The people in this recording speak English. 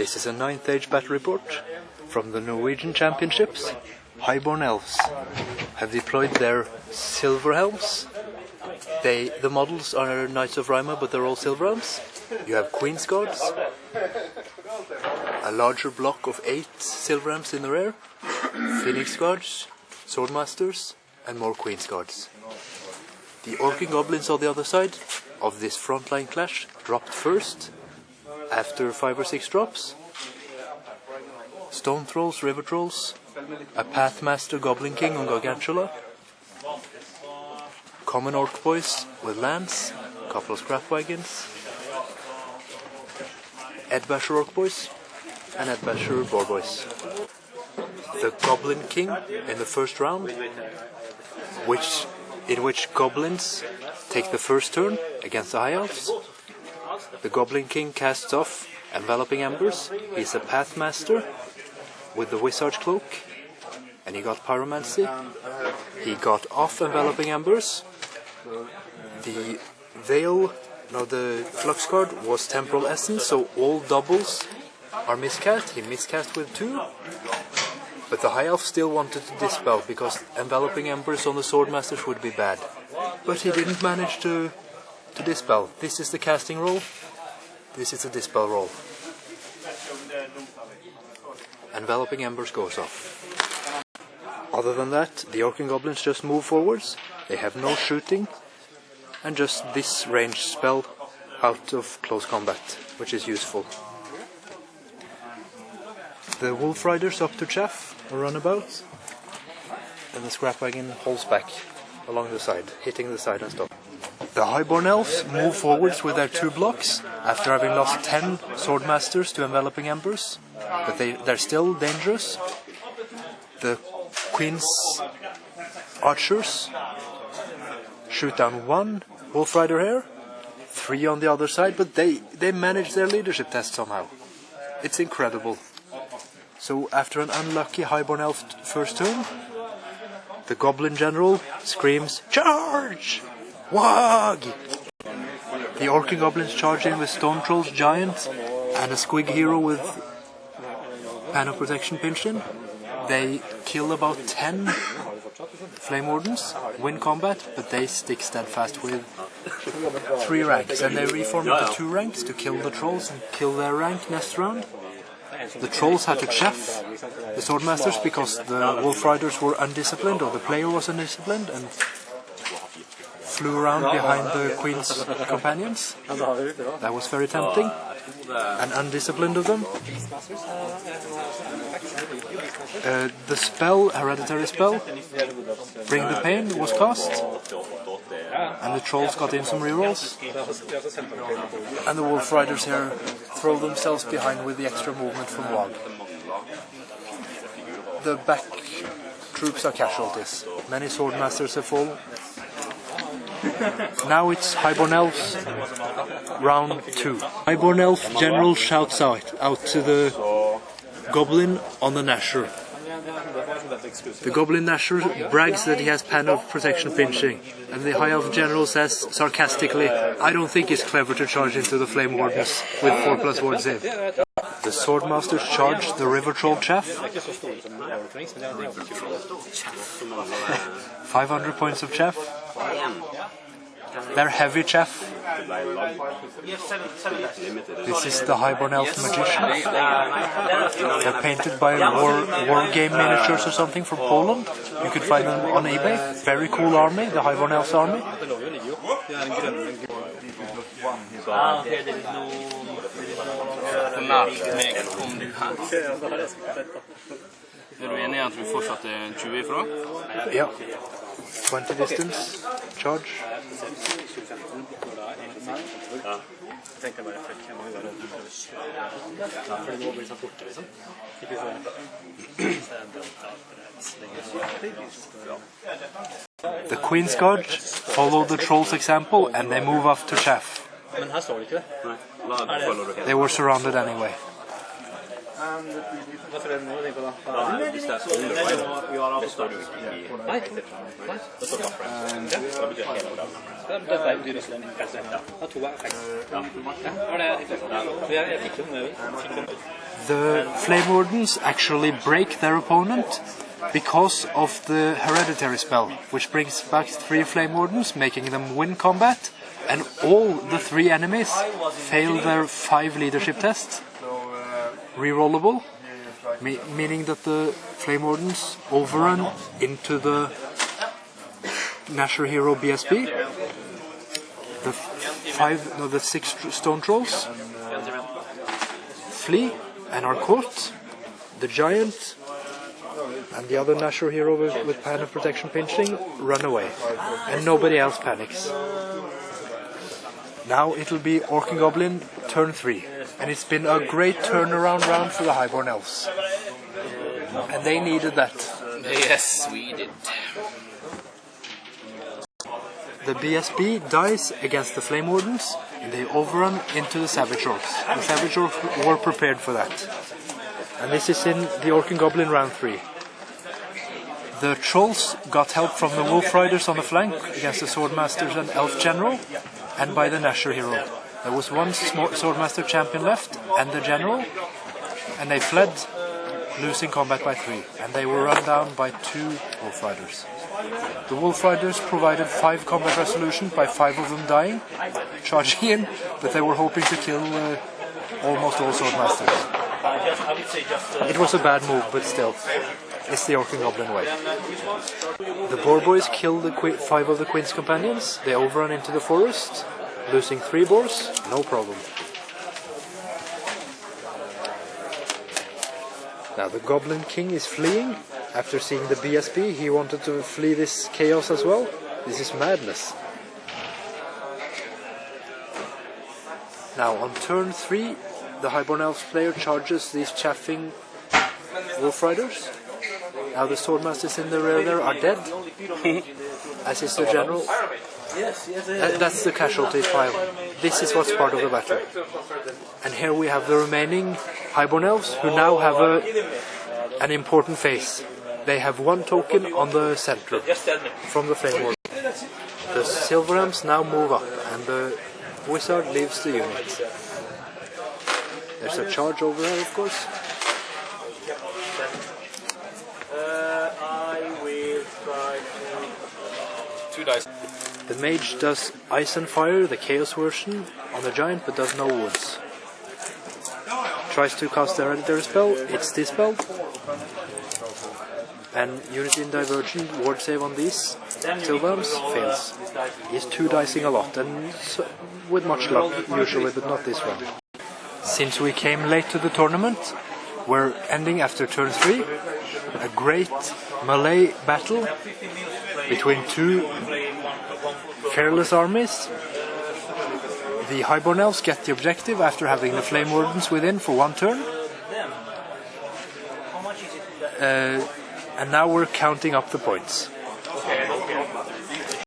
This is a 9th age battle report from the Norwegian Championships. Highborn elves have deployed their silver helms. The models are Knights of Rima, but they're all silver helms. You have Queen's Guards, a larger block of 8 silver helms in the rear, Phoenix Guards, Swordmasters, and more Queen's Guards. The Orc and Goblins on the other side of this frontline clash dropped first, after 5 or 6 drops. Stone Trolls, River Trolls, a Pathmaster Goblin King on Gargantula, common Orc boyz with lance, a couple of scrap wagons, eadbasher Orc boyz, and eadbasher boar boyz. The Goblin King in the first round, in which goblins take the first turn against the High Elves. The Goblin King casts off Enveloping Embers. He's a Pathmaster with the Wizard's Cloak, and he got Pyromancy. He got off Enveloping Embers. The the Flux card was Temporal Essence, so all doubles are miscast. He miscast with 2. But the High Elf still wanted to dispel, because Enveloping Embers on the Swordmasters would be bad. But he didn't manage to dispel. This is the casting roll. This is the dispel roll. Enveloping Embers goes off. Other than that, the Orc and Goblins just move forwards. They have no shooting, and just this ranged spell out of close combat, which is useful. The Wolf Riders up to chaff or runabout, and the Scrap Wagon holds back along the side, hitting the side and stop. The Highborn Elves move forwards with their 2 blocks after having lost 10 Swordmasters to Enveloping Embers, but they're still dangerous. The Queen's Archers shoot down 1 Wolf Rider here, 3 on the other side, but they manage their leadership test somehow. It's incredible. So after an unlucky Highborn Elf first turn, the Goblin General screams, "Charge! Wag!" The Orc and Goblins charge in with Stone Trolls Giant and a Squig Hero with Pan of Protection Pinchin. They kill about 10 Flame Wardens, win combat, but they stick steadfast with 3 ranks, and they reform into 2 ranks to kill the Trolls and kill their rank next round. The Trolls had to chaff the Swordmasters because the Wolf Riders were undisciplined, or the player was undisciplined, and flew around behind the Queen's companions. That was very tempting and undisciplined of them. The spell, hereditary spell, Bring the Pain, was cast, and the Trolls got in some rerolls. And the Wolf Riders here throw themselves behind with the extra movement from Wag. The back troops are casualties. Many Swordmasters have fallen. Now it's Highborn Elves, round 2. Highborn Elf General shouts out to the Goblin on the Gnasher. The Goblin Gnasher brags that he has Pan of Protection Pinching, and the High Elf General says sarcastically, "I don't think it's clever to charge into the Flame Wardens with 4+ wards in." The Swordmasters charge the River Troll Chaff. 500 points of chaff. They're heavy chaff. This is the Highborn Elf Magician. They're painted by war game miniatures or something from Poland. You could find them on eBay. Very cool army, the Highborn Elf army. Er du enig I at vi fortsatte 20 ifra? Ja. 20 distance, charge. The Queen's Guard follow the Troll's example and they move off to chaff. They were surrounded anyway. The Flame Wardens actually break their opponent because of the hereditary spell, which brings back 3 Flame Wardens, making them win combat, and all the 3 enemies fail their 5 leadership tests, rerollable, meaning that the Flame Wardens overrun into the gnasher hero BSB, the 6 stone trolls flee and are caught. The giant and the other gnasher hero with Pan of Protection pinching run away, and nobody else panics. Now it'll be Orc and Goblin turn 3, and it's been a great turnaround round for the Highborn elves, and they needed that. Yes, we did. The BSB dies against the Flame Wardens, and they overrun into the Savage Orcs. The Savage Orcs were prepared for that. And this is in the Orc and Goblin round 3. The Trolls got help from the Wolf Riders on the flank against the Swordmasters and Elf General, and by the gnasher hero. There was one Swordmaster champion left, and the General, and they fled, losing combat by 3, and they were run down by 2 Wolf Riders. The Wolf Riders provided 5 combat resolution by 5 of them dying, charging in, but they were hoping to kill almost all Swordmasters. It was a bad move, but still, it's the Orc and Goblin way. The boar killed the 5 of the Queen's companions. They overrun into the forest, losing 3 boars, no problem. Now the Goblin King is fleeing. After seeing the BSB, he wanted to flee this chaos as well. This is madness. Now on turn 3, the Highborn Elves player charges these chaffing Wolf Riders. Now the Swordmasters in the rear there are dead, as is the General. That's the casualty pile. This is what's part of the battle. And here we have the remaining Highborn Elves, who now have an important phase. They have 1 token on the center from the Flame Ward. The Silverhams now move up, and the Wizard leaves the unit. There's a charge over there, of course. I will try to... 2 dice. The Mage does Ice and Fire, the Chaos version, on the Giant, but does no wounds. Tries to cast the Hereditary spell, it's dispelled. And Unity in Divergent, ward save on these Silverhams fails. He's 2 dicing a lot, and with much luck usually, but not this one. Since we came late to the tournament, we're ending after turn 3. A great melee battle between 2 fearless armies. The Highborn Elves get the objective after having the Flame Wardens within for 1 turn. And now we're counting up the points.